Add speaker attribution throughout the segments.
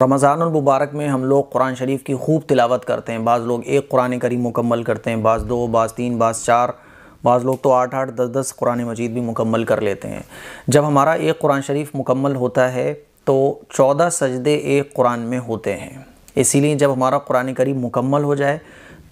Speaker 1: रमज़ानुल मुबारक में हम लोग कुरान शरीफ की खूब तिलावत करते हैं। बाज़ लोग एक कुरान करीम मुकम्मल करते हैं, बाज़ दो, बाज़ तीन, बाज़ चार, बाज़ लोग तो 8-8, 10-10 कुरान मजीद भी मुकम्मल कर लेते हैं। जब हमारा एक कुरान शरीफ मुकम्मल होता है तो 14 सजदे एक कुरान में होते हैं। इसीलिए जब हमारा कुरान करीम मुकम्मल हो जाए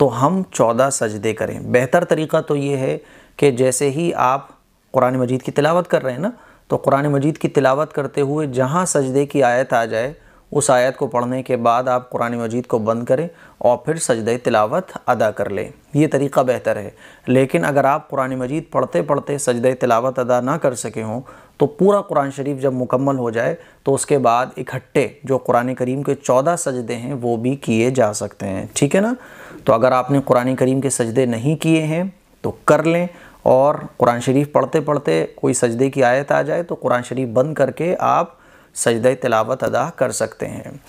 Speaker 1: तो हम 14 सजदे करें। बेहतर तरीक़ा तो ये है कि जैसे ही आप कुरान मजीद की तिलावत कर रहे हैं ना, तो कुरान मजीद की तिलावत करते हुए जहाँ सजदे की आयत आ जाए उस आयत को पढ़ने के बाद आप कुरान मजीद को बंद करें और फिर सजदे तिलावत अदा कर लें। ये तरीक़ा बेहतर है। लेकिन अगर आप कुरान मजीद पढ़ते पढ़ते सजदे तिलावत अदा ना कर सके हों तो पूरा कुरान शरीफ जब मुकम्मल हो जाए तो उसके बाद इकट्ठे जो कुरान करीम के 14 सजदे हैं वो भी किए जा सकते हैं। ठीक है ना। तो अगर आपने कुरान करीम के सजदे नहीं किए हैं तो कर लें, और कुरान शरीफ पढ़ते पढ़ते कोई सजदे की आयत आ जाए तो कुरान शरीफ बंद करके आप सजदे तिलावत अदा कर सकते हैं।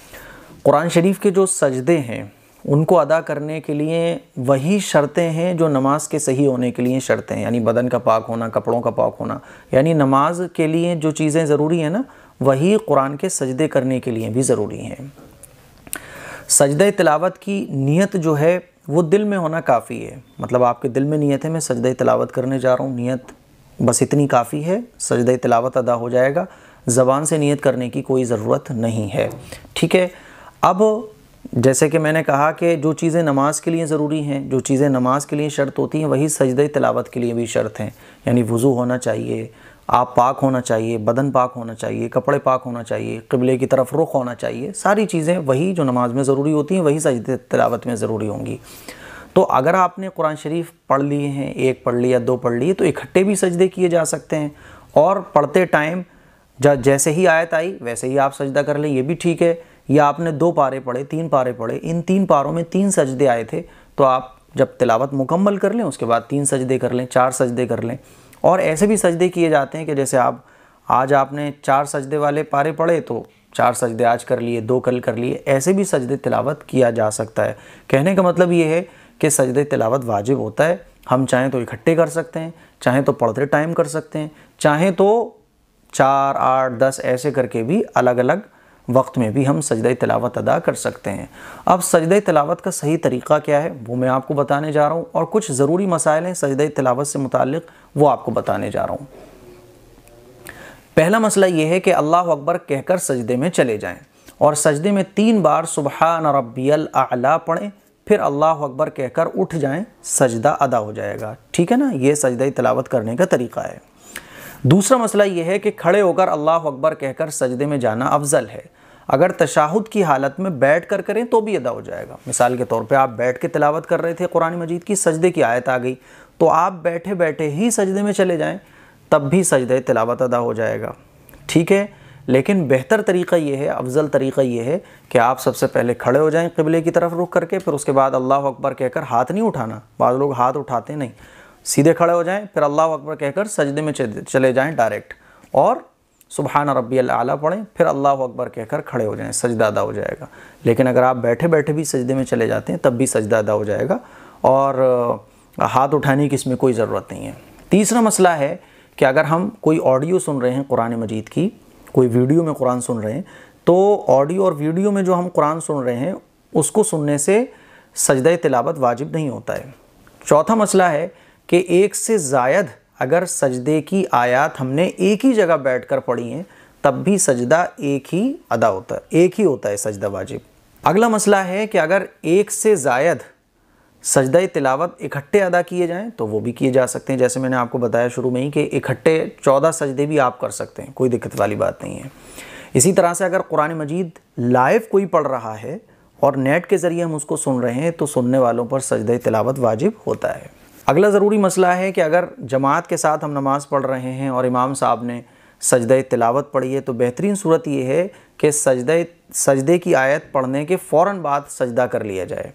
Speaker 1: कुरान शरीफ के जो सजदे हैं उनको अदा करने के लिए वही शर्तें हैं जो नमाज के सही होने के लिए शर्तें हैं, यानी बदन का पाक होना, कपड़ों का पाक होना, यानी नमाज के लिए जो चीज़ें ज़रूरी हैं ना वही कुरान के सजदे करने के लिए भी ज़रूरी हैं। सजदे तिलावत की नीयत जो है वो दिल में होना काफ़ी है। मतलब आपके दिल में नीयत है मैं सजदे तिलावत करने जा रहा हूँ, नीयत बस इतनी काफ़ी है, सजदे तिलावत अदा हो जाएगा। ज़बान से नियत करने की कोई ज़रूरत नहीं है। ठीक है। अब जैसे कि मैंने कहा कि जो चीज़ें नमाज के लिए ज़रूरी हैं, जो चीज़ें नमाज के लिए शर्त होती हैं वही सजदे तिलावत के लिए भी शर्त हैं। यानी वज़ू होना चाहिए, आप पाक होना चाहिए, बदन पाक होना चाहिए, कपड़े पाक होना चाहिए, क़िबले की तरफ रुख होना चाहिए। सारी चीज़ें वही जो नमाज में ज़रूरी होती हैं वही सजदे तिलावत में ज़रूरी होंगी। तो अगर आपने कुरान शरीफ पढ़ लिए हैं, एक पढ़ लिया, दो पढ़ लिए, तो इकट्ठे भी सजदे किए जा सकते हैं। और पढ़ते टाइम जैसे ही आयत आई वैसे ही आप सजदा कर लें, ये भी ठीक है। या आपने 2 पारे पढ़े, 3 पारे पढ़े, इन 3 पारों में 3 सजदे आए थे तो आप जब तिलावत मुकम्मल कर लें उसके बाद 3 सजदे कर लें, 4 सजदे कर लें। और ऐसे भी सजदे किए जाते हैं कि जैसे आज आपने 4 सजदे वाले पारे पढ़े तो 4 सजदे आज कर लिए, 2 कल कर लिए। ऐसे भी सजदे तिलावत किया जा सकता है। कहने का मतलब ये है कि सजदे तिलावत वाजिब होता है। हम चाहें तो इकट्ठे कर सकते हैं, चाहें तो पढ़ते टाइम कर सकते हैं, चाहें तो 4, 8, 10 ऐसे करके भी अलग अलग वक्त में भी हम सजदे तिलावत अदा कर सकते हैं। अब सजदे तिलावत का सही तरीक़ा क्या है वो मैं आपको बताने जा रहा हूँ, और कुछ ज़रूरी मसाइल हैं सजदे तिलावत से मुताल्लिक़ वो आपको बताने जा रहा हूँ। पहला मसला ये है कि अल्लाह अकबर कहकर सजदे में चले जाएं और सजदे में 3 बार सुबहान रब्बियल आला पढ़ें, फिर अल्लाह अकबर कहकर उठ जाएं, सजदा अदा हो जाएगा। ठीक है ना। ये सजदे तिलावत करने का तरीक़ा है। दूसरा मसला यह है कि खड़े होकर अल्लाह अकबर कहकर सजदे में जाना अफजल है। अगर तशाहुद की हालत में बैठ कर करें तो भी अदा हो जाएगा। मिसाल के तौर पे आप बैठ के तिलावत कर रहे थे कुरान मजीद की, सजदे की आयत आ गई तो आप बैठे बैठे ही सजदे में चले जाएं, तब भी सजदे तिलावत अदा हो जाएगा। ठीक है। लेकिन बेहतर तरीक़ा ये है, अफजल तरीक़ा ये है कि आप सबसे पहले खड़े हो जाएँ क़िबले की तरफ रुख करके, फिर उसके बाद अल्लाह अकबर कहकर हाथ नहीं उठाना। बाज़ लोग हाथ उठाते नहीं, सीधे खड़े हो जाएं, फिर अल्लाह अकबर कहकर सजदे में चले जाएं डायरेक्ट, और सुबहान रब्बियल आला पढ़ें, फिर अल्लाह अकबर कहकर खड़े हो जाएं, सजदा अदा हो जाएगा। लेकिन अगर आप बैठे बैठे भी सजदे में चले जाते हैं तब भी सजदा अदा हो जाएगा, और हाथ उठाने की इसमें कोई ज़रूरत नहीं है। तीसरा मसला है कि अगर हम कोई ऑडियो सुन रहे हैं कुरान मजीद की, कोई वीडियो में कुरान सुन रहे हैं, तो ऑडियो और वीडियो में जो हम कुरान सुन रहे हैं उसको सुनने से सजदा तिलावत वाजिब नहीं होता है। चौथा मसला है कि एक से ज़ायद अगर सजदे की आयत हमने एक ही जगह बैठकर पढ़ी हैं तब भी सजदा एक ही अदा होता है, एक ही होता है सजदा वाजिब। अगला मसला है कि अगर एक से ज़ायद सजदा तिलावत इकट्ठे अदा किए जाएं तो वो भी किए जा सकते हैं। जैसे मैंने आपको बताया शुरू में ही कि इकट्ठे 14 सजदे भी आप कर सकते हैं, कोई दिक्कत वाली बात नहीं है। इसी तरह से अगर कुरान मजीद लाइव कोई पढ़ रहा है और नेट के ज़रिए हम उसको सुन रहे हैं तो सुनने वालों पर सजदा तिलावत वाजिब होता है। अगला ज़रूरी मसला है कि अगर जमात के साथ हम नमाज़ पढ़ रहे हैं और इमाम साहब ने सजदा तिलावत पढ़ी है तो बेहतरीन सूरत ये है कि सजदे की आयत पढ़ने के फ़ौरन बाद सजदा कर लिया जाए।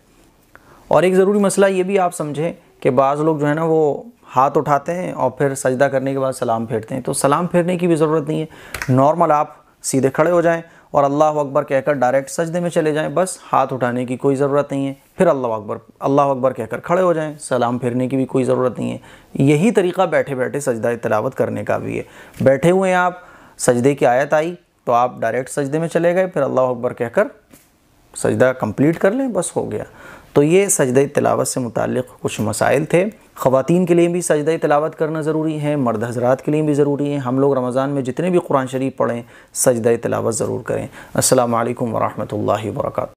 Speaker 1: और एक ज़रूरी मसला ये भी आप समझें कि बाज़ लोग जो है ना वो हाथ उठाते हैं और फिर सजदा करने के बाद सलाम फेरते हैं, तो सलाम फेरने की भी ज़रूरत नहीं है। नॉर्मल आप सीधे खड़े हो जाएं और अल्लाह अकबर कहकर डायरेक्ट सजदे में चले जाएं, बस हाथ उठाने की कोई ज़रूरत नहीं है। फिर अल्लाह अकबर कहकर खड़े हो जाएं, सलाम फेरने की भी कोई ज़रूरत नहीं है। यही तरीक़ा बैठे बैठे सजदा तिलावत करने का भी है। बैठे हुए आप, सजदे की आयत आई, तो आप डायरेक्ट सजदे में चले गए, फिर अल्लाह अकबर कहकर सजदा कंप्लीट कर लें, बस हो गया। तो ये सजदा तिलावत से मुताल्लिक़ कुछ मसाइल थे। ख़वातीन के लिए भी सजदा तिलावत करना ज़रूरी है, मर्द हज़रात के लिए भी ज़रूरी है। हम लोग रमज़ान में जितने भी कुरान शरीफ पढ़ें, सजदा तिलावत ज़रूर करें। अस्सलामु अलैकुम व रहमतुल्लाहि व बरकातहू।